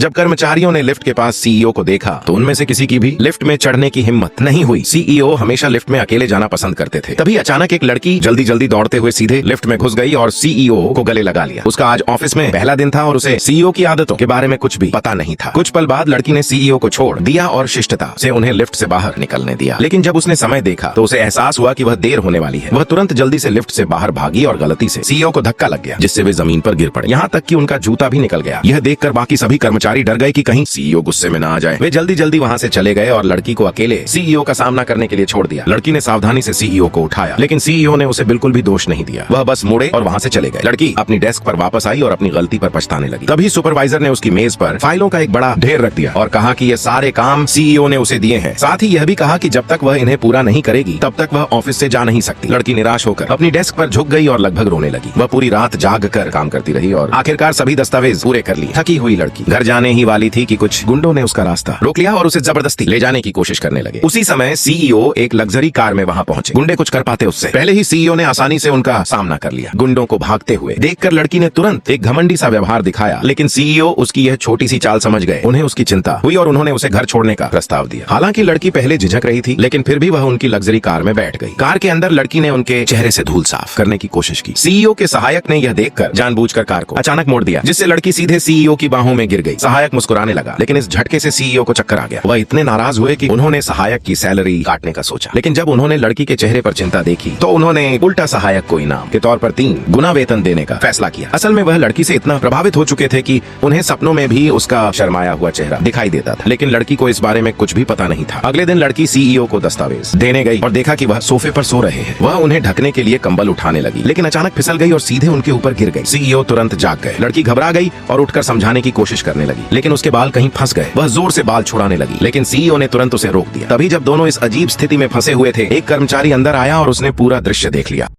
जब कर्मचारियों ने लिफ्ट के पास सीईओ को देखा तो उनमें से किसी की भी लिफ्ट में चढ़ने की हिम्मत नहीं हुई। सीईओ हमेशा लिफ्ट में अकेले जाना पसंद करते थे। तभी अचानक एक लड़की जल्दी जल्दी दौड़ते हुए सीधे लिफ्ट में घुस गई और सीईओ को गले लगा लिया। उसका आज ऑफिस में पहला दिन था और उसे सीईओ की आदतों के बारे में कुछ भी पता नहीं था। कुछ पल बाद लड़की ने सीईओ को छोड़ दिया और शिष्टता से उन्हें लिफ्ट से बाहर निकलने दिया। लेकिन जब उसने समय देखा तो उसे एहसास हुआ कि वह देर होने वाली है। वह तुरंत जल्दी से लिफ्ट से बाहर भागी और गलती से सीईओ को धक्का लग गया, जिससे वे जमीन पर गिर पड़े। यहाँ तक कि उनका जूता भी निकल गया। यह देखकर बाकी सभी कर्मचारी डर गए कि कहीं सीईओ गुस्से में ना आ जाए। वे जल्दी जल्दी वहाँ से चले गए और लड़की को अकेले सीईओ का सामना करने के लिए छोड़ दिया। लड़की ने सावधानी से सीईओ को उठाया, लेकिन सीईओ ने उसे बिल्कुल भी दोष नहीं दिया। वह बस मुड़े और वहाँ से चले गए। लड़की अपनी डेस्क पर वापस आई और अपनी गलती पर पछताने लगी। तभी सुपरवाइजर ने उसकी मेज पर फाइलों का एक बड़ा ढेर रख दिया और कहा कि ये सारे काम सीईओ ने उसे दिए हैं। साथ ही यह भी कहा कि जब तक वह इन्हें पूरा नहीं करेगी तब तक वह ऑफिस से जा नहीं सकती। लड़की निराश होकर अपनी डेस्क पर झुक गई और लगभग रोने लगी। वह पूरी रात जाग कर काम करती रही और आखिरकार सभी दस्तावेज पूरे कर लिए। थकी हुई लड़की घर जाने ही वाली थी कि कुछ गुंडों ने उसका रास्ता रोक लिया और उसे जबरदस्ती ले जाने की कोशिश करने लगे। उसी समय सीईओ एक लग्जरी कार में वहां पहुंचे। गुंडे कुछ कर पाते उससे पहले ही सीईओ ने आसानी से उनका सामना कर लिया। गुंडों को भागते हुए देखकर लड़की ने तुरंत एक घमंडी सा व्यवहार दिखाया, लेकिन सीईओ उसकी यह छोटी सी चाल समझ गए। उन्हें उसकी चिंता हुई और उन्होंने उसे घर छोड़ने का प्रस्ताव दिया। हालांकि लड़की पहले झिझक रही थी, लेकिन फिर भी वह उनकी लग्जरी कार में बैठ गई। कार के अंदर लड़की ने उनके चेहरे से धूल साफ करने की कोशिश की। सीईओ के सहायक ने यह देखकर जानबूझकर कार को अचानक मोड़ दिया, जिससे लड़की सीधे सीईओ की बाहों में गिर गई। सहायक मुस्कुराने लगा, लेकिन इस झटके से सीईओ को चक्कर आ गया। वह इतने नाराज हुए कि उन्होंने सहायक की सैलरी काटने का सोचा, लेकिन जब उन्होंने लड़की के चेहरे पर चिंता देखी तो उन्होंने उल्टा सहायक को इनाम के तौर पर 3 गुना वेतन देने का फैसला किया। असल में वह लड़की से इतना प्रभावित हो चुके थे कि उन्हें सपनों में भी उसका शर्माया हुआ चेहरा दिखाई देता था, लेकिन लड़की को इस बारे में कुछ भी पता नहीं था। अगले दिन लड़की सीईओ को दस्तावेज देने गई और देखा कि वह सोफे पर सो रहे हैं। वह उन्हें ढकने के लिए कंबल उठाने लगी, लेकिन अचानक फिसल गई और सीधे उनके ऊपर गिर गई। सीईओ तुरंत जाग गए। लड़की घबरा गई और उठकर समझाने की कोशिश करने लगी, लेकिन उसके बाल कहीं फंस गए। वह जोर से बाल छुड़ाने लगी, लेकिन सीईओ ने तुरंत उसे रोक दिया। तभी जब दोनों इस अजीब स्थिति में फंसे हुए थे, एक कर्मचारी अंदर आया और उसने पूरा दृश्य देख लिया।